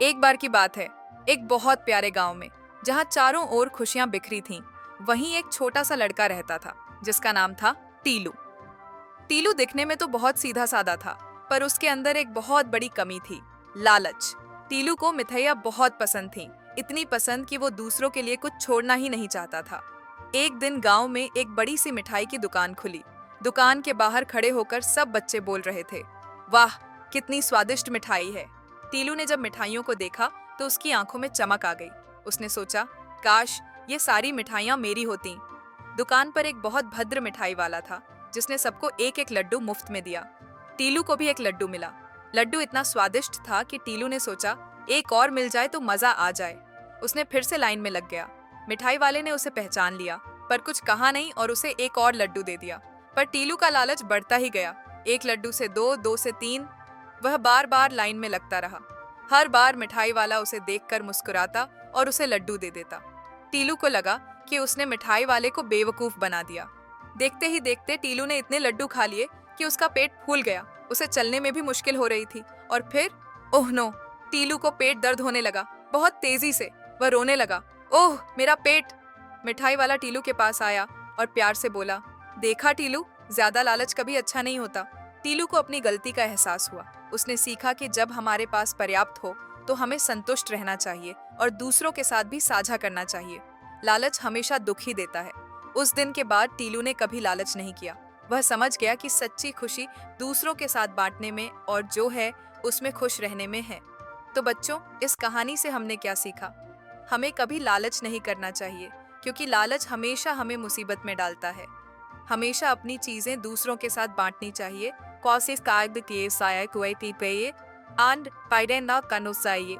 एक बार की बात है, एक बहुत प्यारे गांव में, जहां चारों ओर खुशियां बिखरी थीं, वहीं एक छोटा सा लड़का रहता था, जिसका नाम था टीलू। टीलू दिखने में तो बहुत सीधा साधा था, पर उसके अंदर एक बहुत बड़ी कमी थी, लालच। टीलू को मिठाइयाँ बहुत पसंद थीं, इतनी पसंद कि वो दूसरों के लिए कुछ छोड़ना ही नहीं चाहता था। एक दिन गांव में एक बड़ी सी मिठाई की दुकान खुली। दुकान के बाहर खड़े होकर सब बच्चे बोल रहे थे, वाह, कितनी स्वादिष्ट मिठाई है। टीलू ने जब मिठाइयों को देखा तो उसकी आंखों में चमक आ गई। उसने सोचा, काश ये सारी मिठाइयाँ मेरी होती। दुकान पर एक बहुत भद्र मिठाई वाला था, जिसने सबको एक एक लड्डू मुफ्त में दिया। टीलू को भी एक लड्डू मिला। लड्डू इतना स्वादिष्ट था कि टीलू ने सोचा, एक और मिल जाए तो मजा आ जाए। उसने फिर से लाइन में लग गया। मिठाई वाले ने उसे पहचान लिया, पर कुछ कहा नहीं और उसे एक और लड्डू दे दिया। पर टीलू का लालच बढ़ता ही गया। एक लड्डू से दो, दो से तीन। वह बार बार लाइन में लगता रहा। हर बार मिठाई वाला उसे देखकर मुस्कुराता और उसे लड्डू दे देता। टीलू को लगा कि उसने मिठाई वाले को बेवकूफ बना दिया। देखते ही देखते टीलू ने इतने लड्डू खा लिए कि उसका पेट फूल गया। उसे चलने में भी मुश्किल हो रही थी। और फिर ओह नो, टीलू को पेट दर्द होने लगा। बहुत तेजी से वह रोने लगा, ओह मेरा पेट। मिठाई वाला टीलू के पास आया और प्यार से बोला, देखा टीलू, ज्यादा लालच कभी अच्छा नहीं होता। टीलू को अपनी गलती का एहसास हुआ। उसने सीखा कि जब हमारे पास पर्याप्त हो तो हमें संतुष्ट रहना चाहिए और दूसरों के साथ भी साझा करना चाहिए। लालच हमेशा दुख ही देता है। उस दिन के बाद टीलू ने कभी लालच नहीं किया। वह समझ गया कि सच्ची खुशी दूसरों के साथ बांटने में और जो है उसमें खुश रहने में है। तो बच्चों, इस कहानी से हमने क्या सीखा? हमें कभी लालच नहीं करना चाहिए, क्योंकि लालच हमेशा हमें मुसीबत में डालता है। हमेशा अपनी चीजें दूसरों के साथ बांटनी चाहिए। कौशिश कार्य किए साया कुए टी पे आंड पाइडेन ना कनो चाहिए।